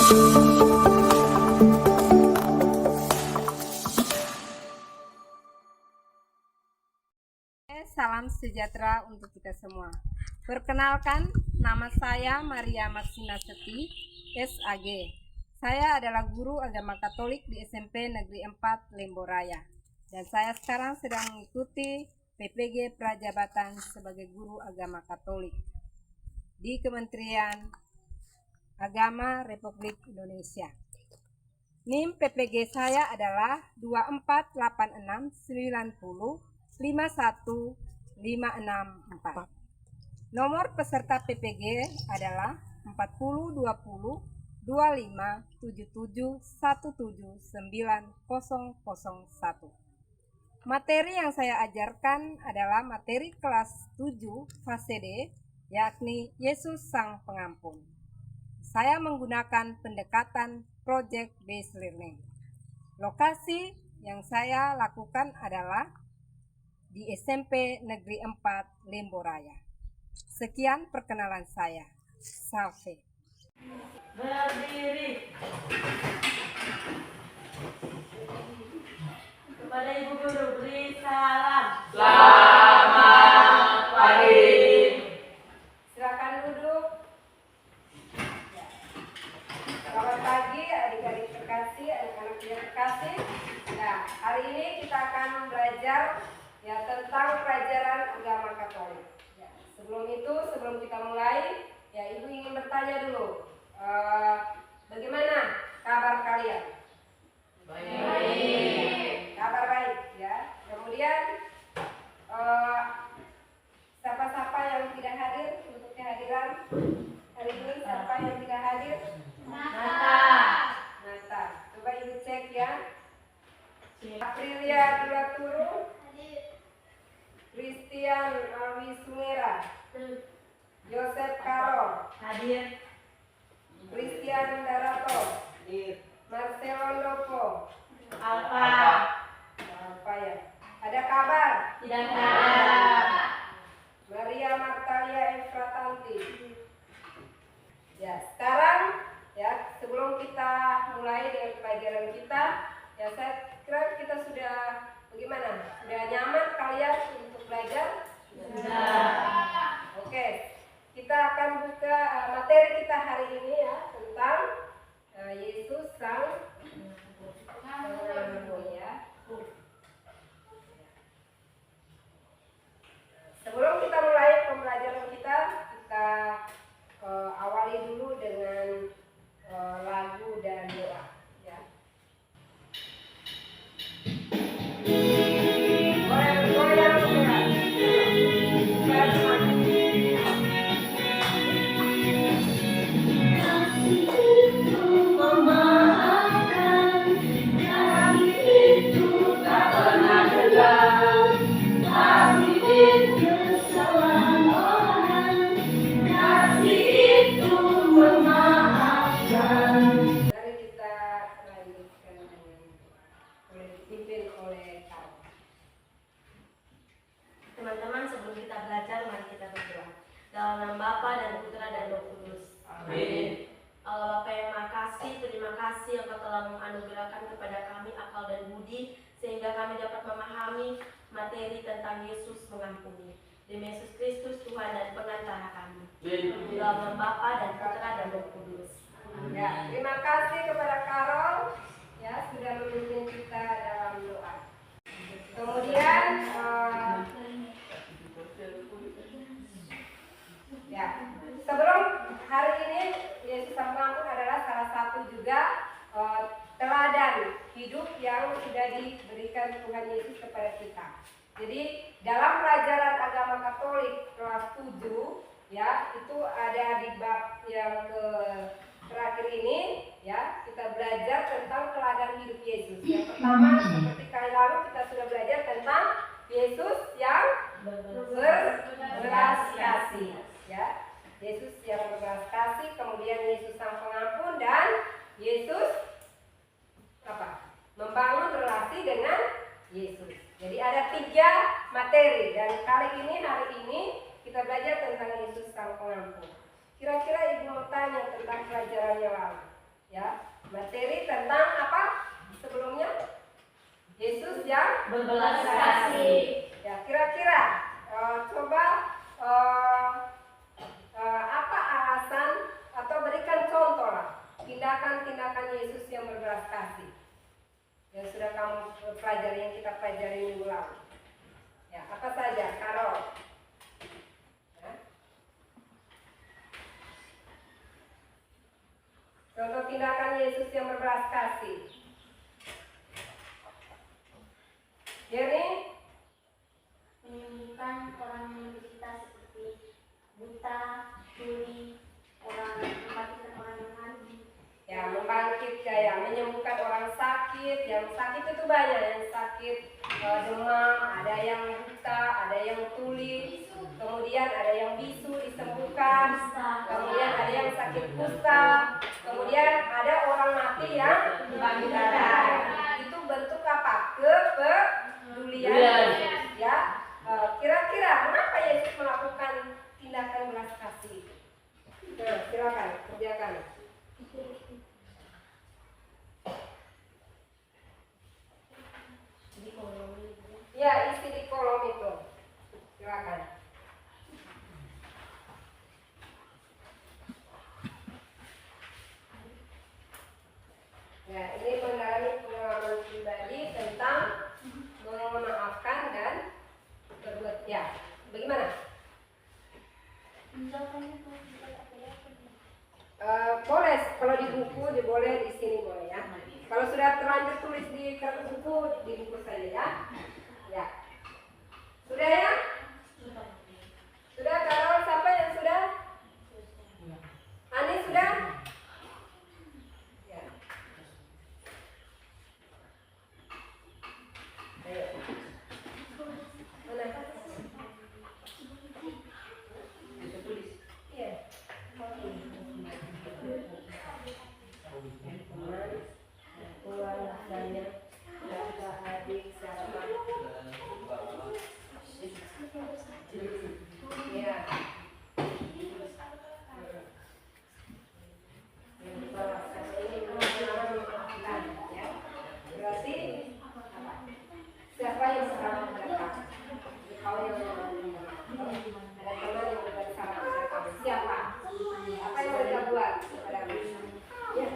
Salam sejahtera untuk kita semua. Perkenalkan, nama saya Maria Maksina Seti, SAG. Saya adalah guru agama Katolik di SMP Negeri 4 Lemboraya. Dan saya sekarang sedang mengikuti PPG Prajabatan sebagai guru agama Katolik di Kementerian Agama Republik Indonesia. NIM PPG saya adalah 24869051564. Nomor peserta PPG adalah 40202577179001. Materi yang saya ajarkan adalah materi kelas 7 fase D, yakni Yesus Sang Pengampun. Saya menggunakan pendekatan Project Based Learning. Lokasi yang saya lakukan adalah di SMP Negeri 4 Lemboraya. Sekian perkenalan saya. Salve. Berdiri. Kepada Ibu Guru beri salam. Selamat pagi. Silakan duduk. Selamat pagi adik-adik terkasih, anak-anak yang terkasih. Nah, hari ini kita akan belajar tentang pelajaran agama Katolik. Sebelum kita mulai, Ibu ingin bertanya dulu, bagaimana kabar kalian? Baik. Kabar baik, ya. Kemudian siapa-siapa yang tidak hadir untuk kehadiran hari ini? Siapa yang tidak hadir? Nata. Coba Ibu cek ya. Aprilia Dulaturu, Christian Alwi Sumera, Joseph Karol, Hadir. Christian Darato, Hadir. Marcelo Lopo, Alfa. apa ya? Ada kabar? Tidak ada. Maria Martalia Efratanti. Ya, sekarang sebelum kita mulai dengan pelajaran kita, saya kira kita sudah bagaimana? Sudah nyaman kalian untuk belajar? Sudah. Oke, kita akan buka materi kita hari ini tentang Yesus Sang Pengampun ya. Sebelum kita mulai pembelajaran kita awali dulu dengan lagu dan doa ya. Teman-teman, sebelum kita belajar, mari kita berdoa. Dalam nama Bapa dan Putra dan Roh Kudus. Amin. Allah Bapa yang Maha Kasih, terima kasih Engkau telah menganugerahkan kepada kami akal dan budi sehingga kami dapat memahami materi tentang Yesus mengampuni. Demi Yesus Kristus Tuhan dan pengantara kami. Dalam nama Bapa dan Putra dan Roh Kudus. Ya, terima kasih kepada Karol sudah memimpin kita dalam doa. Kemudian sebelum hari ini Yesus Sang Pengampun adalah salah satu juga teladan hidup yang sudah diberikan Tuhan Yesus kepada kita. Jadi dalam pelajaran agama Katolik kelas 7 itu ada di bab yang terakhir ini kita belajar tentang teladan hidup Yesus. Yang pertama seperti kali lalu kita sudah belajar tentang Yesus yang berbelas kasih Yesus yang berbelas kasih, kemudian Yesus Sang Pengampun, dan Yesus membangun relasi dengan Yesus. Jadi ada 3 materi, dan hari ini kita belajar tentang Yesus Sang Pengampun. Kira-kira Ibu mau tanya tentang pelajarannya lalu. Ya, materi tentang apa sebelumnya? Yesus yang Berbelas kasih. ya, kira-kira coba apa alasan atau berikan contoh lah tindakan-tindakan Yesus yang berbelas kasih yang sudah kamu pelajari, yang kita pelajari minggu lalu. Ya, apa saja, Karol? Ya. Contoh tindakan Yesus yang berbelas kasih. Jerry? Menyembuhkan orang yang menderita seperti buta, tuli, orang membangkitkan orang yang mati. Ya, membangkitkan, ya, menyembuhkan orang sakit. Yang sakit itu banyak, yang sakit demam, ada yang buta, ada yang tuli, kemudian ada yang bisu disembuhkan, kemudian ada yang sakit kusta, kemudian ada orang mati yang dibangkitkan. Itu bentuk apa? Kepedulian. Ya, kira-kira mengapa Yesus melakukan tindakan belas kasih? Nah, silakan kerjakan. Ya, isi di kolom itu. Silakan. Ya, ini mengalami pengalaman pribadi tentang memaafkan dan berbuat. Ya, bagaimana? Boleh, kalau di buku boleh, di sini boleh ya. Kalau sudah terlanjur tulis di kertas buku, di buku saja ya. Ya. Sudah ya? Sudah, Karol, sampai yang sudah? Ani sudah? Ya. Ayo. Mana? Iya. Keluarganya, kakak, adik, sahabat. Ya. Yang dibawakan ini benar-benar memaafkan, ya. Berarti apa? Siapa yang sekarang mereka? Kau yang ada teman yang berbagi sama mereka. Siapa? Apa yang mereka buat kepadamu? Ya,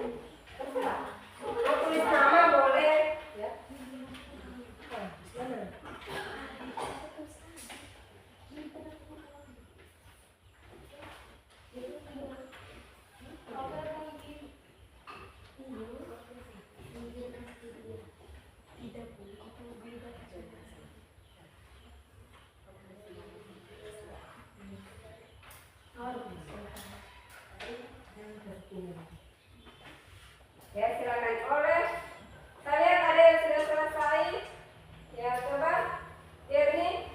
terserah. Mau tulis nama boleh, ya. Mana? Ya, silakan. Oleh, saya lihat ada yang sudah selesai. Ya, coba. Jerni,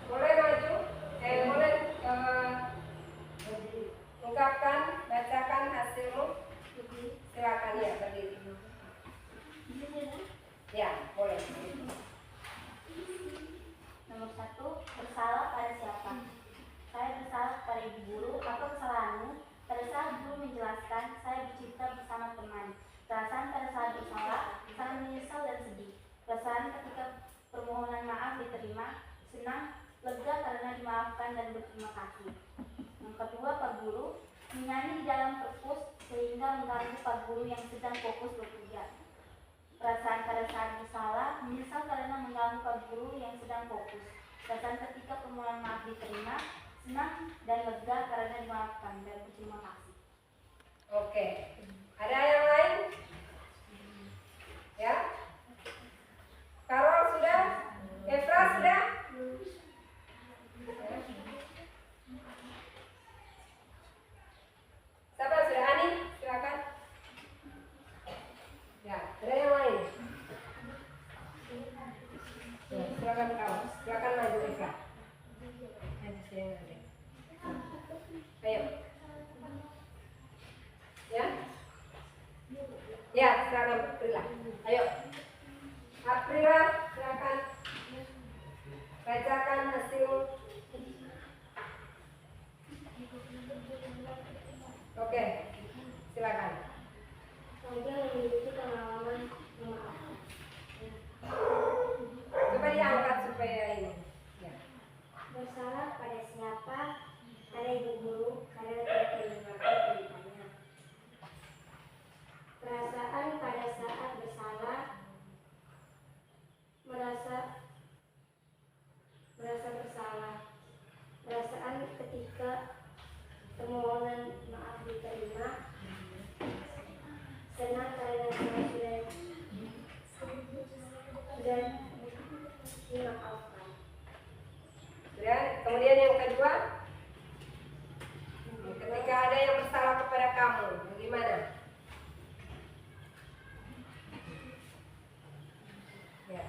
boleh maju. Boleh ungkapkan, bacakan hasilmu. Silakan ya, berdiri. Ya, boleh. Nomor 1, bersalah pada siapa? Saya bersalah kepada ibu guru. Apa kesalahanmu? Pada saat guru menjelaskan, saya bercerita bersama teman. Perasaan pada saat bersalah, saya menyesal dan sedih. Perasaan ketika permohonan maaf diterima, senang, lega karena dimaafkan dan berterima kasih. Yang kedua, Pak Guru menyanyi di dalam perpus sehingga mengganggu Pak Guru yang sedang fokus bekerja. Perasaan pada saat bersalah, menyesal karena mengganggu Pak Guru yang sedang fokus. Perasaan ketika permohonan maaf diterima, senang dan lega karena dimaafkan dan berterima kasih. Oke. Ada yang lain? Ya? Karol sudah? Efra sudah? Ya. Siapa sudah? Ani? Silakan. Ya, ada yang lain? Ya, silakan kamu. Silakan maju Efra. Ayo. Ya? Ya, silakan Aprila. Ayo. Aprila, silakan. Bacakan hasil. Oke. Silakan. kamu. Bagaimana? Ya.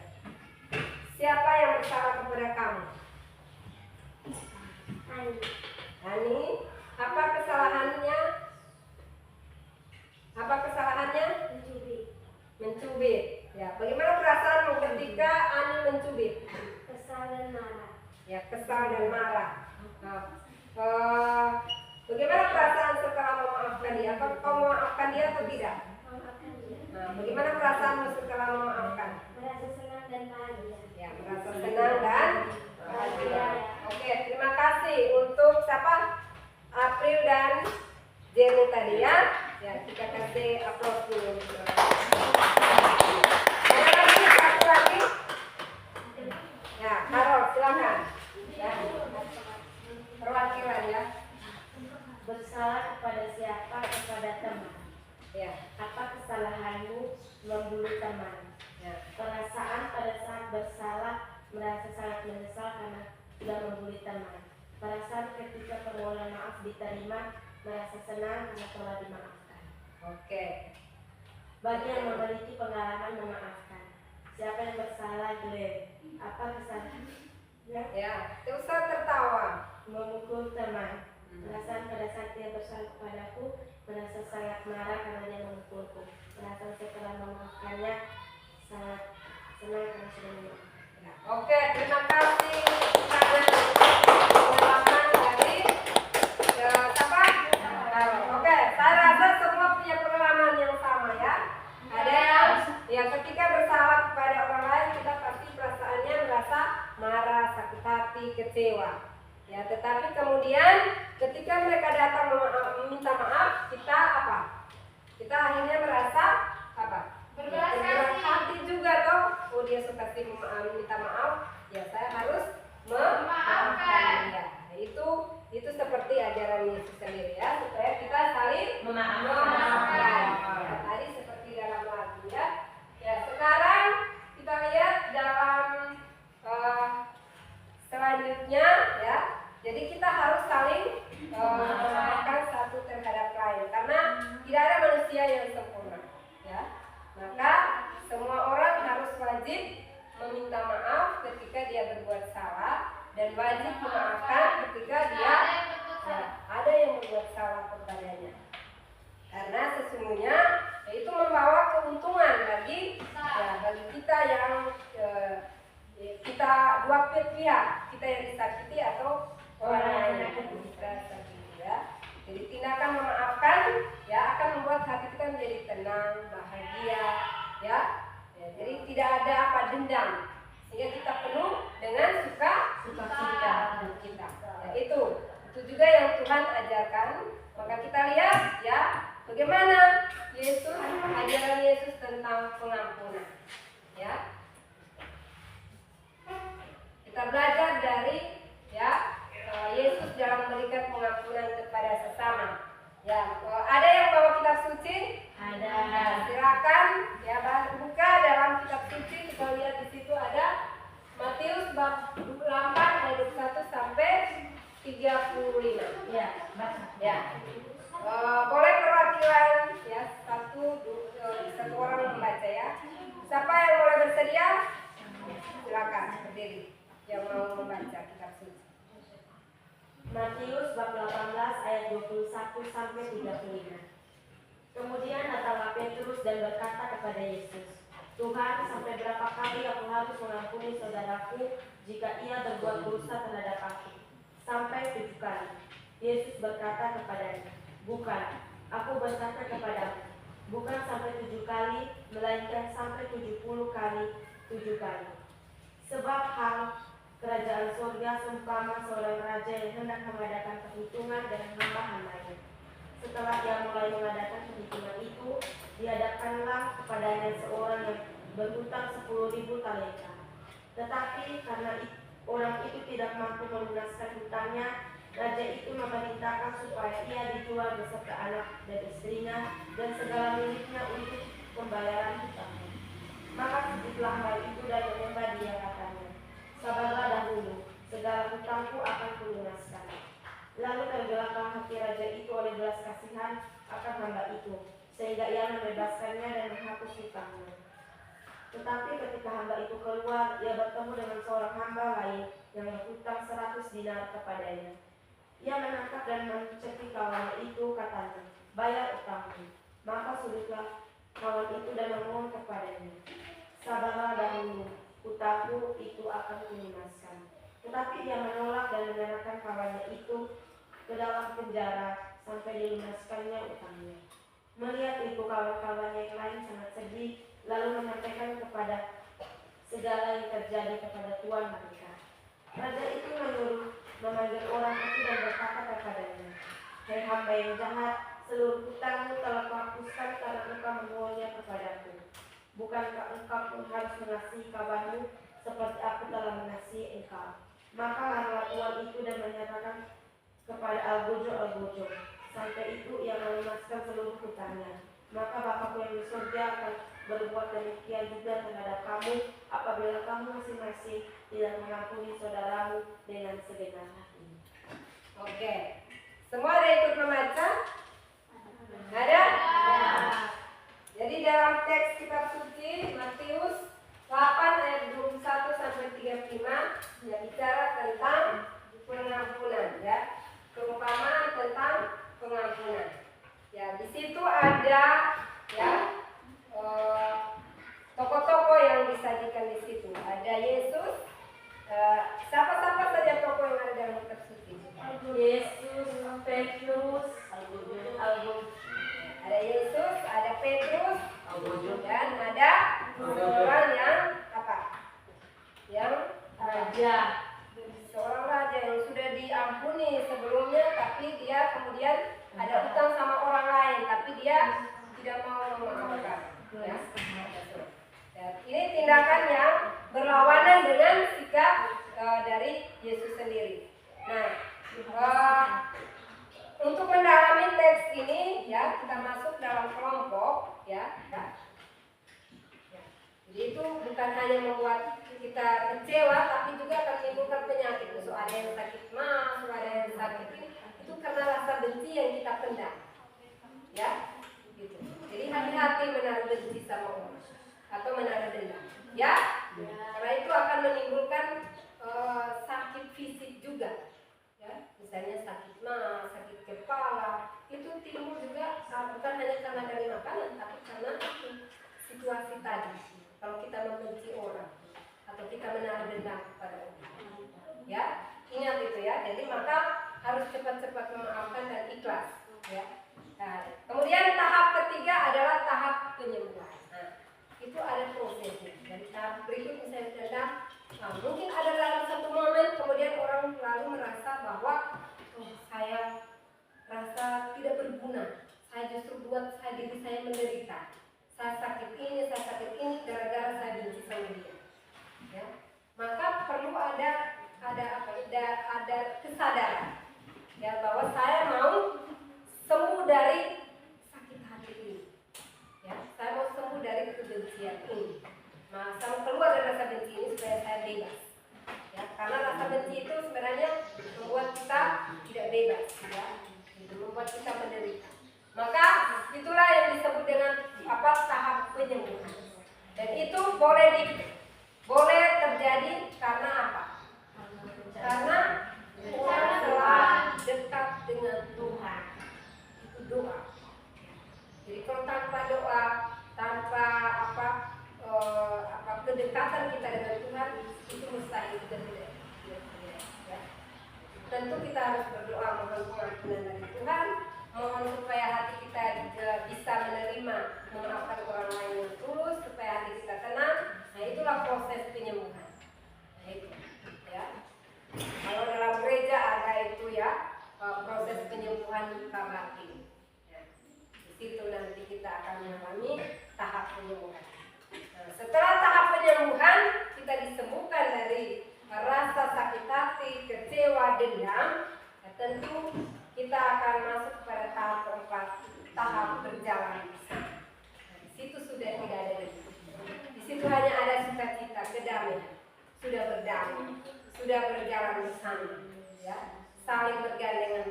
Siapa yang bersalah kepada kamu? Ani. Apa kesalahannya? Apa kesalahannya? Mencubit. Ya, bagaimana perasaanmu ketika Ani mencubit? Kesal dan marah. Ya, kesal dan marah. Nah, bagaimana perasaan setelah memaafkan dia? Apa kau memaafkan dia atau tidak? Memaafkan dia. Nah, bagaimana perasaanmu setelah memaafkan? Merasa senang dan bahagia. Ya, merasa senang dan bahagia. Oke, terima kasih untuk siapa? April dan Jenny tadi ya. Ya, kita kasih aplaus dulu. Ada lagi, satu lagi. Ya, Carol, silakan. Ya, perwakilan ya. Bersalah kepada siapa? Kepada teman. Ya, Apa kesalahanmu membunuh teman? ya. Perasaan pada saat bersalah, merasa sangat menyesal karena sudah membuli teman. Perasaan ketika permohonan maaf diterima, merasa senang karena telah dimaafkan. Oke. Bagi yang memiliki pengalaman memaafkan, siapa yang bersalah? Glenn. Apa kesalahan? Ya, tidak usah tertawa. Memukul teman. Perasaan pada saat dia bersalah kepadaku, merasa sangat marah karena dia memukulku. Perasaan setelah memaafkannya, sangat senang karena sudah memaafkan. Ya, oke, terima kasih karena pengalaman dari siapa? Carol. Oke, saya rasa semua punya pengalaman yang sama ya. Ada yang ketika bersalah kepada orang lain kita pasti perasaannya merasa marah, sakit hati, kecewa. Ya, tetapi kemudian ketika mereka datang meminta maaf, kita apa? Kita akhirnya merasa apa? Berbelas hati juga toh. Oh, dia suka minta maaf, ya saya harus memaafkan dia. Nah, itu seperti ajaran Yesus sendiri ya, supaya kita saling memaafkan. Ya, tadi seperti dalam lagu ya. Ya, sekarang kita lihat dalam selanjutnya ya. Jadi kita harus saling memaafkan satu terhadap lain karena tidak ada manusia yang sempurna ya. Maka semua orang harus wajib meminta maaf ketika dia berbuat salah dan wajib memaafkan ketika dia ada yang berbuat salah kepadanya. Karena sesungguhnya itu membawa keuntungan bagi kita yang kita dua pihak, kita yang disakiti atau orang lain yang kita sakiti ya. Jadi tindakan memaafkan ya akan membuat hati kita menjadi tenang, bahagia ya. Jadi tidak ada apa dendam sehingga kita penuh dengan sukacita kita. Ya, itu juga yang Tuhan ajarkan. Maka kita lihat ya bagaimana ajaran Yesus tentang pengampunan ya. Kita belajar dari Yesus dalam memberikan pengampunan kepada sesama. Ya, ada yang bawa kitab suci? Ada. Silakan ya buka dalam kitab suci. Kita lihat di situ ada Matius bab 28 ayat 21 sampai 35. Ya, baca. Ya. Boleh perwakilan ya satu orang membaca ya. Siapa yang boleh bersedia? Silakan berdiri yang mau membaca kitab suci. Matius bab 18 ayat 21 sampai 35. Kemudian datanglah Petrus dan berkata kepada Yesus, Tuhan, sampai berapa kali aku harus mengampuni saudaraku jika ia berbuat dosa terhadap aku? Sampai 7 kali. Yesus berkata kepadanya, bukan, aku berkata kepadamu, bukan sampai 7 kali, melainkan sampai 70 kali 7 kali. Sebab hal kerajaan surga seumpama seorang raja yang hendak mengadakan perhitungan dengan hamba-hambanya. Setelah dia mulai mengadakan perhitungan itu, dihadapkanlah kepadanya seorang yang berhutang 10.000 talenta. Tetapi karena orang itu tidak mampu melunaskan hutangnya, raja itu memerintahkan supaya ia dijual beserta anak dan istrinya dan segala miliknya untuk pembayaran hutangnya. Maka sujudlah hal itu dan menyembah dia katanya, sabarlah dahulu, segala hutangku akan kulunaskan. Lalu tergeraklah hati raja itu oleh belas kasihan akan hamba itu, sehingga ia membebaskannya dan menghapus hutangnya. Tetapi ketika hamba itu keluar, ia bertemu dengan seorang hamba lain yang berhutang 100 dinar kepadanya. Ia menangkap dan mencekik kawannya itu, katanya, "Bayar utangmu." Maka sulitlah kawan itu dan memohon kepadanya, "Sabarlah dahulu, utangku itu akan kulunaskan." Tetapi ia menolak dan menyerahkan kawannya itu ke dalam penjara sampai dilunaskannya utangnya. Melihat itu kawan-kawannya yang lain sangat sedih, lalu menyampaikan kepada segala yang terjadi kepada tuan mereka. Raja itu menyuruh memanggil orang itu dan berkata kepadanya, "Hai hamba yang jahat, seluruh hutangmu telah kuhapuskan karena engkau memohonnya kepadaku. Bukankah engkau pun harus mengasihi kawanmu seperti aku telah mengasihi engkau?" Maka marahlah tuan itu dan menyatakan kepada Algojo, "Sampai itu ia melunaskan seluruh hutangnya. Maka Bapakku yang di surga akan berbuat demikian juga terhadap kamu apabila kamu masing-masing tidak mengampuni saudaramu dengan segenap hati." Oke, semua ada ikut membaca? Ada? Jadi dalam teks kitab suci Matius 8 ayat 21 sampai 35 ya bicara tentang pengampunan ya, perumpamaan tentang pengampunan. Ya di situ ada ya tokoh-tokoh yang disajikan di situ. Ada Yesus. Siapa-siapa saja tokoh yang ada dalam kitab suci? Yesus, Petrus, Ada Yesus, ada Petrus, dan ada seorang yang apa? Yang raja. seorang raja yang sudah diampuni sebelumnya, tapi dia kemudian ada utang sama orang lain, tapi dia tidak mau memaafkan. Ya. Dan ini tindakan yang berlawanan dengan sikap dari Yesus sendiri. Nah, untuk mendalami teks ini, ya kita masuk dalam kelompok, ya. Jadi itu bukan hanya membuat kita kecewa, tapi juga akan menimbulkan penyakit. So, ada yang sakit mah, ada yang sakit ini, itu karena rasa benci yang kita pendam, ya. Gitu. Jadi hati-hati menaruh benci sama orang atau menaruh dendam, ya. Karena itu akan menimbulkan sakit fisik juga, ya. Misalnya sakit mah, sakit kepala, itu timbul juga bukan hanya karena dari makanan, tapi karena situasi tadi. Kalau kita membenci orang atau kita menaruh dendam kepada orang, ya ingat itu ya. Jadi maka harus cepat-cepat memaafkan dan ikhlas, ya. Nah, kemudian tahap ketiga adalah tahap penyembuhan. Nah, itu ada prosesnya. Dari tahap berikut misalnya dendam, mungkin ada dalam satu momen kemudian orang lalu merasa bahwa saya rasa tidak berguna, saya justru buat diri saya menderita. Saya sakit ini gara-gara saya benci sama dia. Ya. Maka perlu ada kesadaran ya bahwa saya mau sembuh dari sakit hati ini. Ya, saya mau sembuh dari kebencian ini. Nah, saya mau keluar dari rasa benci ini supaya saya bebas. Ya, karena rasa benci itu sebenarnya membuat kita tidak bebas, ya. Itu membuat kita menderita. Maka itulah yang disebut dengan tahap penyembuhan. Dan itu boleh terjadi karena apa? Karena orang telah dekat dengan Tuhan. Itu doa. Jadi kalau tanpa doa, tanpa kedekatan kita dengan Tuhan, itu mustahil kita tidak. Ya. Tentu kita harus berdoa mohon pengampunan dari Tuhan. Mohon supaya hati kita bisa menerima, memaafkan orang lain yang tulus, supaya hati kita tenang. Nah, itulah proses penyembuhan. Nah, itu, ya. Kalau dalam gereja ada itu ya, proses penyembuhan luka batin. Ya. Di situ nanti kita akan mengalami tahap penyembuhan. Nah, setelah tahap penyembuhan, kita disembuhkan dari rasa sakit hati, kecewa, dendam. Ya, tentu kita akan masuk pada tahap keempat, tahap berjalan bersama. Nah, di situ sudah tidak ada lagi. Di situ hanya ada sukacita, kedamaian, sudah berdamai, sudah berjalan bersama, ya, saling bergandengan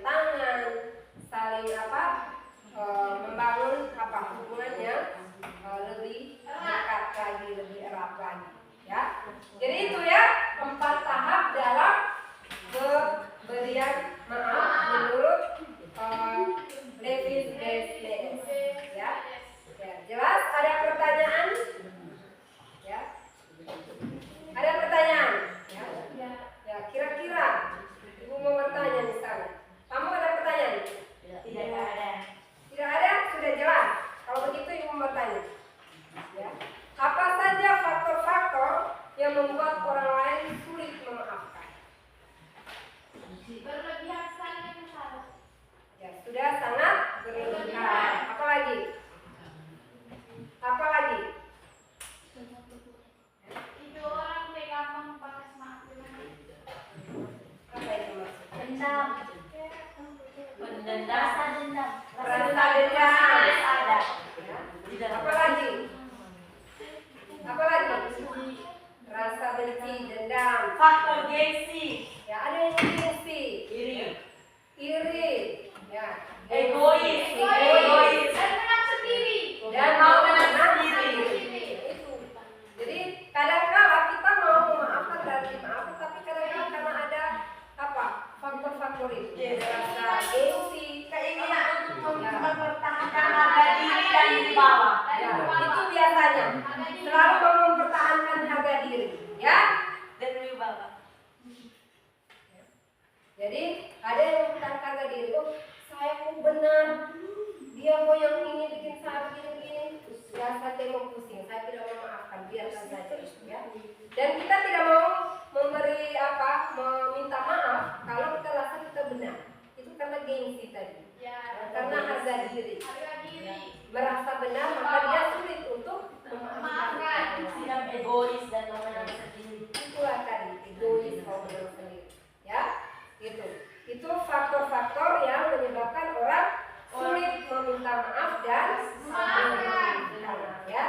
Rasa dendam. Rasa dendam. ada. Ya. Apa lagi? Apa lagi? Rasa benci, dendam. Faktor gengsi, Ya, ada yang gengsi, Iri. iri, ya, egois, egois, dan mau menang sendiri. Itu. Jadi kadang-kala kita mau memaafkan dan dimaafkan, tapi kadang-kala karena ada apa? Faktor-faktor itu. Yes. Rasa gengsi, Keinginan untuk mempertahankan harga diri dan wibawa. ya, itu biasanya selalu mau mempertahankan harga diri, ya. Dan wibawa. Jadi ada yang mempertahankan harga diri, oh saya kok benar, dia kok yang ini bikin saya begini-begini, ya saya mau pusing, saya tidak mau memaafkan, biarkan saja, ya. Dan kita tidak mau memberi apa, meminta maaf kalau kita rasa kita benar, itu karena gengsi tadi, karena harga diri, ya. Merasa benar maka dia sulit untuk memaafkan. Sikap egois dan memenang sendiri. Itulah tadi egois mau menang sendiri, ya. Itu faktor-faktor yang menyebabkan orang sulit meminta maaf dan memaafkan, ya.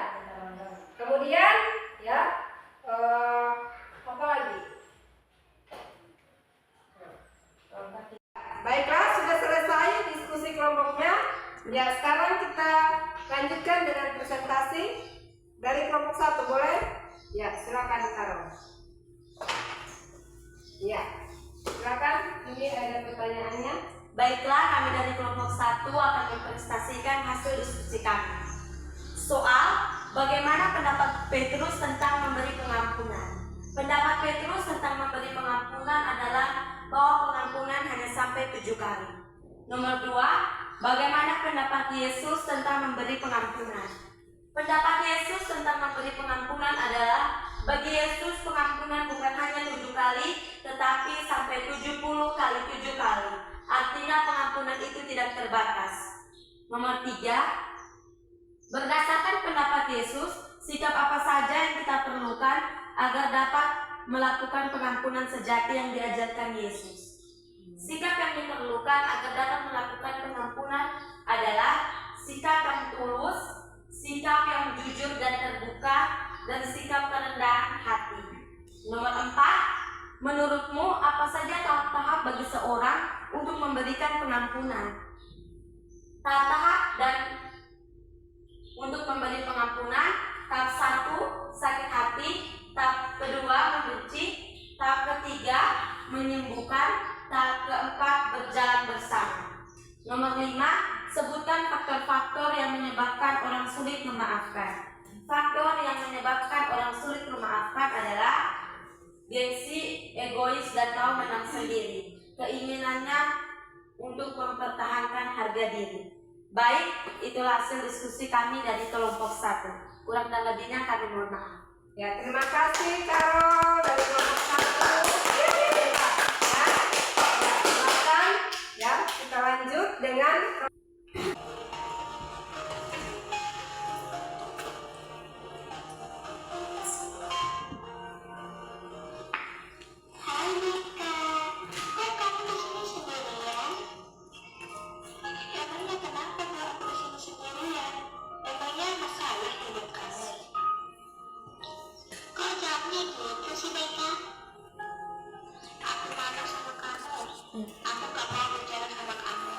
Kemudian ya apa lagi? Baiklah, sudah selesai diskusi kelompoknya. Ya, sekarang kita lanjutkan dengan presentasi dari kelompok 1, boleh? Ya, silakan Karo. Ya, silakan. Ini ada pertanyaannya. Baiklah, kami dari kelompok 1 akan mempresentasikan hasil diskusi kami. Soal, bagaimana pendapat Petrus tentang memberi pengampunan? Pendapat Petrus tentang memberi pengampunan adalah bahwa pengampunan hanya sampai 7 kali. Nomor 2, bagaimana pendapat Yesus tentang memberi pengampunan? Pendapat Yesus tentang memberi pengampunan adalah bagi Yesus pengampunan bukan hanya 7 kali, tetapi sampai 70 kali 7 kali. Artinya pengampunan itu tidak terbatas. Nomor 3, berdasarkan pendapat Yesus, sikap apa saja yang kita perlukan agar dapat melakukan pengampunan sejati yang diajarkan Yesus. Sikap yang diperlukan agar dapat melakukan pengampunan adalah sikap yang tulus, sikap yang jujur dan terbuka, dan sikap kerendahan hati. Nomor 4, menurutmu apa saja tahap-tahap bagi seorang untuk memberikan pengampunan? Tahap-tahap dan untuk memberi pengampunan, tahap 1, sakit hati, tahap kedua, membenci, tahap ketiga, menyembuhkan, tahap keempat, berjalan bersama. Nomor 5, sebutkan faktor-faktor yang menyebabkan orang sulit memaafkan. Faktor yang menyebabkan orang sulit memaafkan adalah gengsi, egois, dan mau menang sendiri. Keinginannya untuk mempertahankan harga diri. Baik, itulah hasil diskusi kami dari kelompok 1. Kurang dan lebihnya kami mohon maaf. Ya, terima kasih Karo dari kelompok 1. Ya, silakan. Ya, kita lanjut dengan Hai Mika, kok kamu di sini sendirian? Emangnya kenapa kamu di sini sendirian? Emangnya masalah hidup kamu? Kok jawabnya gitu sih Mika? Aku marah sama kamu. Aku gak mau bicara sama kamu.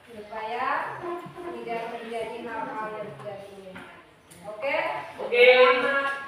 supaya tidak terjadi hal-hal yang tidak diinginkan. Oke? Oke. Selamat